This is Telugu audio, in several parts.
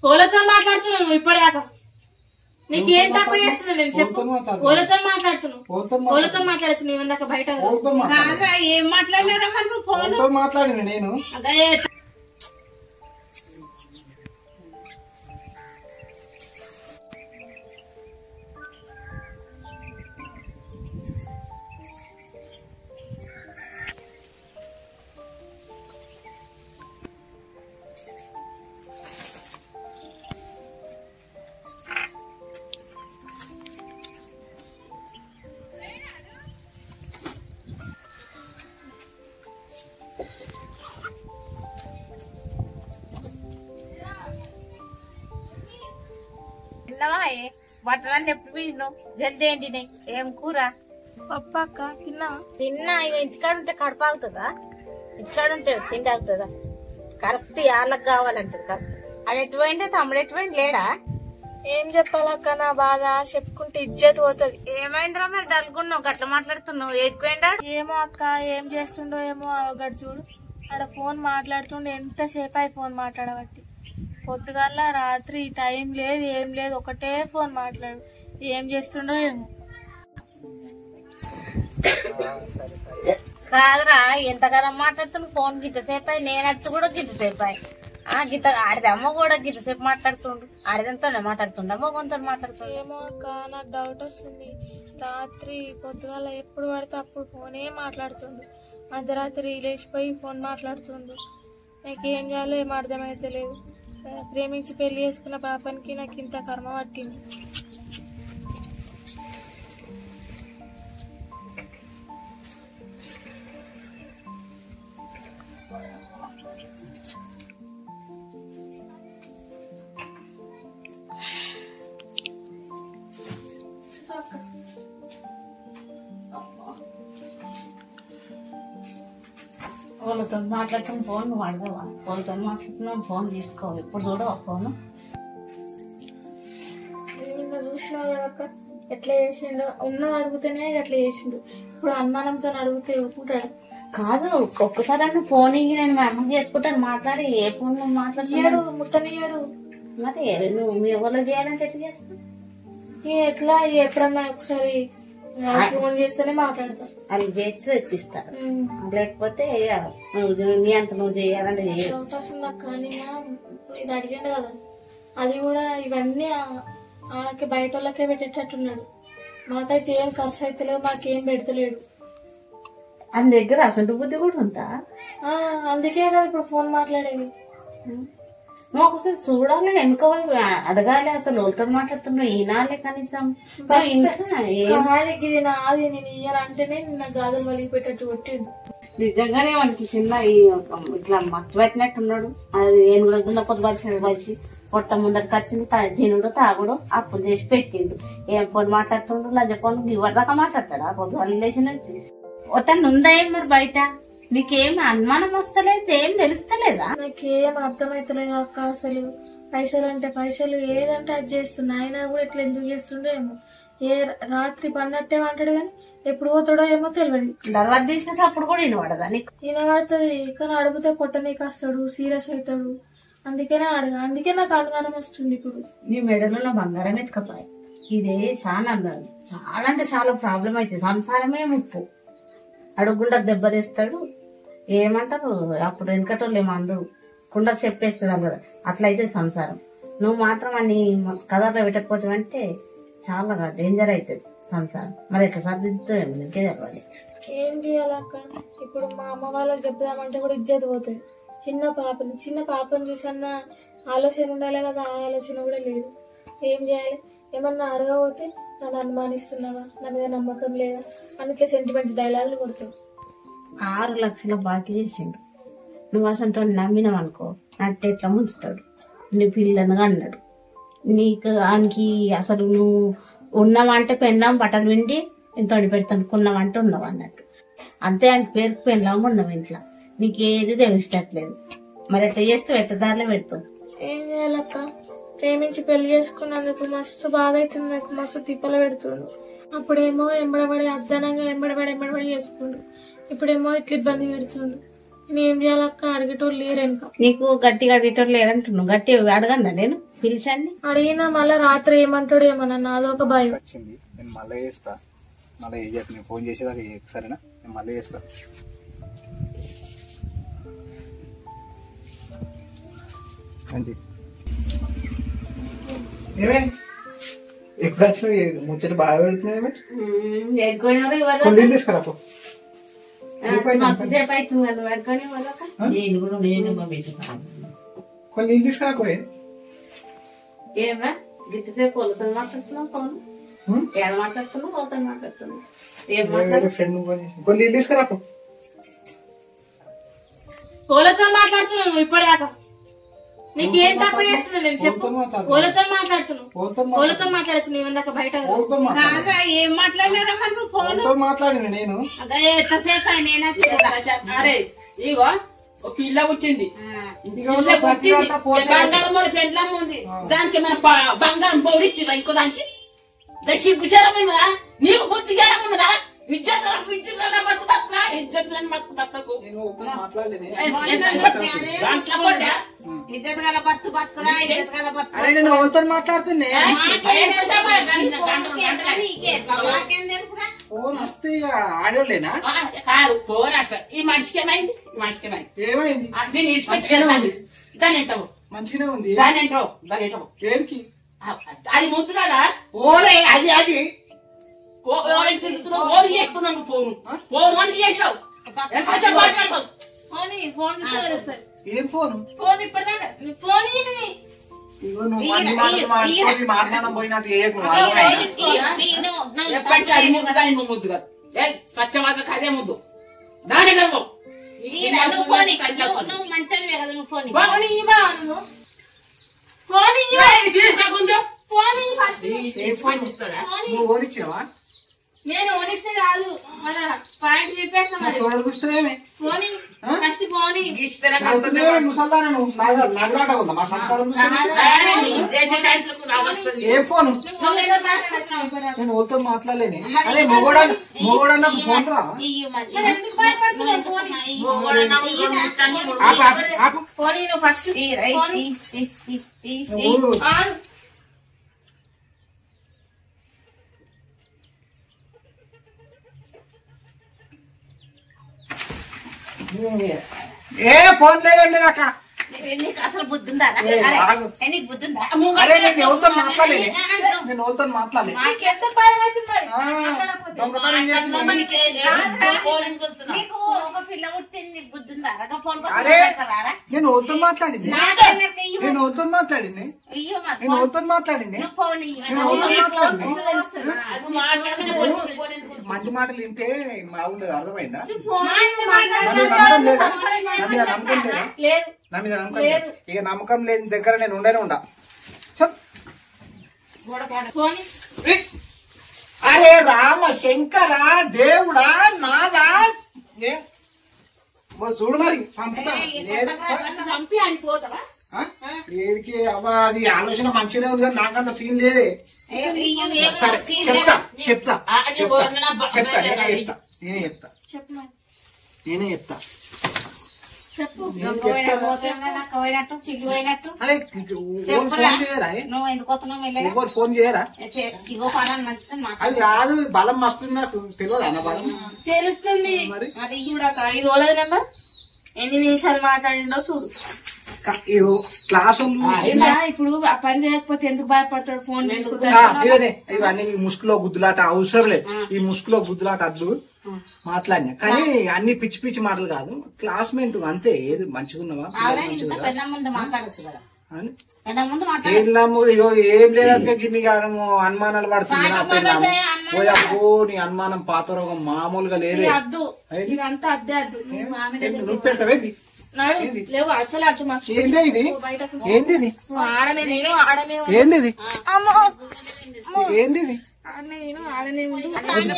ఓలతో మాట్లాడుతున్నాను ఇప్పటిదాకా నీకేం తక్కువ చేస్తున్నా నేను చెప్పు ఓలతో మాట్లాడుతున్నావు ఓలతో మాట్లాడచ్చు నువ్వు ఇందాక బయట ఏం మాట్లాడినారా మరి నువ్వు ఫోన్ మాట్లాడిన నేను తిన్నావా బట్టలన్నీ ఎప్పుడు విన్నావు జల్దీ ఏంటి ఏం కూర పప్పు అక్క తిన్నా ఇక ఇంటికాడ ఉంటే కడపాగుతుందా ఇంటికాడ ఉంటే తిండి ఆగుతుందా కరెక్ట్ యాళ్ళకి కావాలంటారు కరెక్ట్ అది ఎటువంటి తమ్ముడు ఎటువంటి లేడా ఏం చెప్పాలక్క నా బాధ చెప్పుకుంటే ఇజ్జత్ పోతుంది ఏమైందిరా మరి డల్గున్నావు గట్ల మాట్లాడుతున్నావు ఏడుకోండా ఏమో అక్క ఏం చేస్తుండో ఏమో గడు చూడు ఆడ ఫోన్ మాట్లాడుతుండే ఎంతసేపు అయి ఫోన్ మాట్లాడబట్టి పొద్దుగల్లా రాత్రి టైం లేదు ఏం లేదు ఒకటే ఫోన్ మాట్లాడు ఏం చేస్తుండో ఏమో కాదురా ఎంతగానో మాట్లాడుతున్నా ఫోన్ గిట్టసేపు అయి నేను వచ్చి కూడా గిట్టసేపు అయి గిట్ట ఆడిది అమ్మ కూడా గిట్టసేపు మాట్లాడుతుండు ఆడిదంతోనే మాట్లాడుతుండ అమ్మ కొంత మాట్లాడుతుండు ఏమో అక్క నాకు డౌట్ వస్తుంది రాత్రి పొద్దుగాల ఎప్పుడు పడితే అప్పుడు ఫోనే మాట్లాడుతుండు మధ్యరాత్రి లేచిపోయి ఫోన్ మాట్లాడుతుండు నాకేం చేయాలో ఏం అర్థమైతే లేదు ప్రేమించి పెళ్లి చేసుకున్న పాపానికి నాకు ఇంత కర్మ పట్టింది వాళ్ళతో మాట్లాడుతున్న ఫోన్ నువ్వు అడగవా వాళ్ళతో మాట్లాడుతున్నావు ఫోన్ తీసుకో ఇప్పుడు చూడవా ఫోన్ చూసినావు కదక్క ఎట్లా చేసిండు ఉన్నది అడిగితేనే అట్లా చేసిండు ఇప్పుడు అనుమానంతో అడిగితే ఒప్పుకుంటాడు కాదు ఒక్కసారి అన్న ఫోన్ ఇయ్యి నేను మా అమ్మకి చేసుకుంటాను మాట్లాడి ఏ ఫోన్ నువ్వు మాట్లాడియాడు ముట్టనియాడు మరి నువ్వు మీ ఎవరో చేయాలంటే ఎట్లా చేస్తావు ఎట్లా ఎప్పుడన్నా ఒకసారి ఫోన్ చేస్తేనే మాట్లాడతారు అది చేస్తే తెప్పిస్తారు లేకపోతే నీ అంత నువ్వు చేయాలంటే వస్తుంది అక్క ఇది అడిగిండు కదా అది కూడా ఇవన్నీ ఆమెకి బయట వాళ్ళకే పెట్టేటట్టున్నాడు మాకైతే ఏం ఖర్చు అయితలేవు మాకేం పెడతలేడు అని దగ్గర అసలు బుద్ధి కూడా ఉందా అందుకే కదా ఇప్పుడు ఫోన్ మాట్లాడేది నువ్వు ఒకసారి చూడాలి వెనుక అడగాలి అసలు వాళ్ళతో మాట్లాడుతున్నావు ఈనాలే కనీసం ఇది నాది నేను ఇయ్యాలంటేనే నిన్న గాజులు వలిగి పెట్టట్టు కొట్టిండు నిజంగానే మనకి చిన్న ఇట్లా మస్తు పెట్టినట్టున్నాడు అది ఏం కూడా పొద్దు వచ్చి పొట్ట ముందరికి వచ్చింది తినుడు తాగుడు అప్పులు చేసి పెట్టిండు ఏం ఫోన్ మాట్లాడుతుండు లంచ ఫోన్ ఇవ్వదాకా మాట్లాడతాడా పొద్దు వాళ్ళు లేచి నుంచి ఒతను ఉందా ఏం మరి బయట నీకేం అనుమానం వస్తలేదు ఏం తెలుస్తలేదా నాకేం అర్థమైతలేదు అక్క అసలు పైసలు అంటే పైసలు ఏదంటే అది చేస్తున్నా ఆయన కూడా ఇట్లా ఎందుకు చేస్తుండో ఏమో ఏ రాత్రి పన్నట్టే అంటాడు కానీ ఎప్పుడు పోతాడో ఏమో తెలియదు తర్వాత తీసిన అప్పుడు కూడా వినపడదా నీకు వినబడుతుంది కానీ అడిగితే కొట్టనీకి వస్తాడు సీరియస్ అవుతాడు అందుకే నాకు అనుమానం వస్తుంది ఇప్పుడు నీ మెడలో నా బంగారం ఎత్తుకపోయి ఇదే చాలా అంటే చాలా ప్రాబ్లం అయితే సంసారమే ముప్పు అడుగుండా దెబ్బతీస్తాడు ఏమంటారు అప్పుడు వెనకటోళ్ళు ఏమో అందరూ కుండకు చెప్పేస్తున్నాం కదా అట్లయితే సంసారం నువ్వు మాత్రం అన్ని కథలో పెట్టకపోతే అంటే చాలా డేంజర్ అవుతుంది సంసారం మరి ఎట్లా సర్దిద్దుతావేమో నీకే తెలవాలి ఏం చేయాలక్క ఇప్పుడు మా అమ్మ వాళ్ళకి చెప్దామంటే కూడా ఇజ్జత్ పోతుంది చిన్న పాపని చూసన్న ఆలోచన ఉండాలి కదా ఆ ఆలోచన కూడా లేదు ఏం చేయాలి ఏమన్నా అడగబోతే నన్ను అనుమానిస్తున్నావా నా మీద నమ్మకం లేదా అని ఇట్లా సెంటిమెంట్ డైలాగులు కొడతావు 6 లక్షల బాకీ చేసిండు నువ్వు అసలు నమ్మినావు అనుకో అంటే ఎట్లా ముంచుతాడు నీ పిల్లనగా అన్నాడు నీకు ఆయనకి అసలు నువ్వు ఉన్నావంటే పెన్నాం బట్టలు విండి ఇంత పెడతాను కొన్నావంటే ఉన్నావు అన్నట్టు అంతే ఆయన పేరుకు పెన్నాం ఉన్నావు ఇంట్లో నీకు ఏది తెలిసేటట్లేదు మరి ఎట్లా చేస్తావు ఎట్లా దారిలో పెడతావు ఏం చేయాలక్క ప్రేమించి పెళ్లి చేసుకున్నందుకు మస్తు బాధ అవుతుంది నాకు మస్తు తిప్పలు పెడుతుండు అప్పుడేమో ఎంబడబడి అర్ధనంగా ఎంబడబడి చేసుకుండు ఇప్పుడేమో ఇట్లా ఇబ్బంది పెడుతుండు నేను ఏం చేయాలక్క అడిగేటోళ్ళు లేరు వెనుక నీకు గట్టిగా అడిగేటోళ్ళు లేరంటున్నావు గట్టి అడగన్నా నేను పిలిచండి. అడిగినా మళ్ళీ రాత్రి ఏమంటాడు ఏమన్నా అదొక భయం. వచ్చింది నేను మళ్ళీ చేస్తా, మళ్ళీ నేను ఫోన్ చేసేదాకా సరేనా, నేను మళ్ళీ చేస్తా. అంతే ఏమే ఎప్పుడు వచ్చిన ముచ్చట బాగా పెడుతున్నాయి. తీసుకురా మస్తసేపు అవుతుంది కదా పెట్టుకొని నేను కూడా కొన్ని తీసుకురాపోయే. ఏమరా గిట్టసేపు పొలతో మాట్లాడుతున్నావు, ఫోన్ ఏడ మాట్లాడుతున్నావు, పోతాను మాట్లాడుతున్నావు. ఏం మాట్లాడు ఫ్రెండ్ కొన్ని తీసుకురాపో. ఓలతో మాట్లాడుతున్నాను ఇప్పటిదాకా, నీకేం తక్కువ చేస్తున్నా నేను చెప్పు. ఓలతో మాట్లాడుతున్నావు, ఓలతో మాట్లాడచ్చు నువ్వు ఇందాక బయట. ఏం మాట్లాడినా ఫోన్ మాట్లాడిన నేను ఎంతసేపు అరే ఇగో పిల్ల వచ్చింది, బంగారం మరి పెండ్లం ఉంది, దానికి మన బంగారం పౌడిచ్చిరా ఇంకో దానికి సిగ్గు చేరం ఉన్నదా, నీకు పొత్తి చేయడం ఉన్నదా, మాట్లాడుతున్నా ఫోన్ వస్తే ఆడోళ్ళేనా కాదు ఫోన్ అసలు ఈ మనిషికి ఏమైంది, ఈ మనిషికి ఏమైంది దీన్ని ఇచ్చిపెట్టుకెళ్ళమంది, దాని ఏంటావు మంచిగా ఉంది, దాని ఏంటావు, దాని ఏంటావు ఏడికి అది ముద్దు కదా, ఓలే అది అది ఓడి చేస్తున్నాను ఫోన్ ఫోన్ మనిషి చేసినావు ఏం ఫోన్ ఫోన్ ఇప్పటిదాకా ఫోన్ ఇగో నువ్వు మాట్లాడడం పోయినట్టు ఎప్పటికీ అది ముద్దు దాని ముద్దు కాదు, స్వచ్ఛవాదకు అదే ముద్దు దాని నువ్వు ఓడిచ్చినవా నేను ఓడిస్తే కాదు మన పాయింట్ చెప్పేస్తా మరి. పోనీ ఫస్ట్ పోనీ ముసల్దానా నువ్వు నగలాట ఉందా మా సంసారం? ఏం ఫోన్ నేను ఓతో మాట్లాడలేని అదే మొగోడన్న ఫోన్ రా ఎందుకు భయపడుతున్నావు? పోనీ నువ్వు ఫస్ట్ ఏ ఫోన్ లేదండి అక్క, అసలు బుద్ధి ఉందా, బుద్ధి ఉందా? అరే నేను ఎవరితో మాట్లాడలేదు, నేను ఎవరితో మాట్లాడలేదు. దొంగతనం ఒక పిల్ల పుట్టింది, బుద్ధి ఉందా? అరే నేను ఎవరితో మాట్లాడింది, నేను ఎవరితో మాట్లాడింది, నేను ఎవరితో మాట్లాడింది, మంచి మాటలు వింటే మా ఉండదు, అర్థమైందా? నమ్మకం లేదా, నా మీద నమ్మకం లేదా, నా మీద నమ్మకం లేదు. ఇక నమ్మకం లేని దగ్గర నేను ఉండనే ఉండా. అరే రామ శంకర దేవుడా నాదా చూడు మరి ఏడికి అవ్వ అది ఆలోచన మంచిగా ఉంది కానీ నాకంత సీన్ లేదే. సరే చెప్తా నేనే చెప్తా అరే ఫోన్ చేయరా? అది రాదు, బలం వస్తుంది నాకు తెలియదు అన్న బలం తెలుస్తుంది. మరి ఇది ఓలది నెంబర్ ఎన్ని నిమిషాలు మాట్లాడిండో చూడు. క్లాస్ ఇప్పుడు ఆ పని చేయకపోతే ఎందుకు భయపడతాడు? ఫోన్ తీసుకుంటా ఇవన్నీ ఈ ముసుగులో గుద్దులాట అవసరం లేదు, ఈ ముసుగులో గుద్దులాట అద్దు మాట్లాడినా కానీ అన్ని పిచ్చి పిచ్చి మాటలు కాదు. క్లాస్మేట్ అంతే, ఏది మంచిగా ఉన్నావా ఏం లేదంటే గిన్ని అనుమానాలు పడుతుంది నా పెళ్ళాము. పోయబ్బో నీ అనుమానం పాత రోగం మామూలుగా లేదే. నువ్వు పెడతావేది లేవు అసలు అటు ఏంది ఇది, ఏంది ఇది, ఆడనే నేను ఆడనే ఏంది ఇది, ఏంది ఇది నేను ఆడనే ఉండు. మళ్ళీ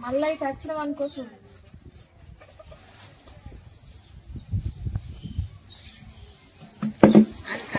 మళ్ళీ ఇటు వచ్చినాం అనుకో చూడు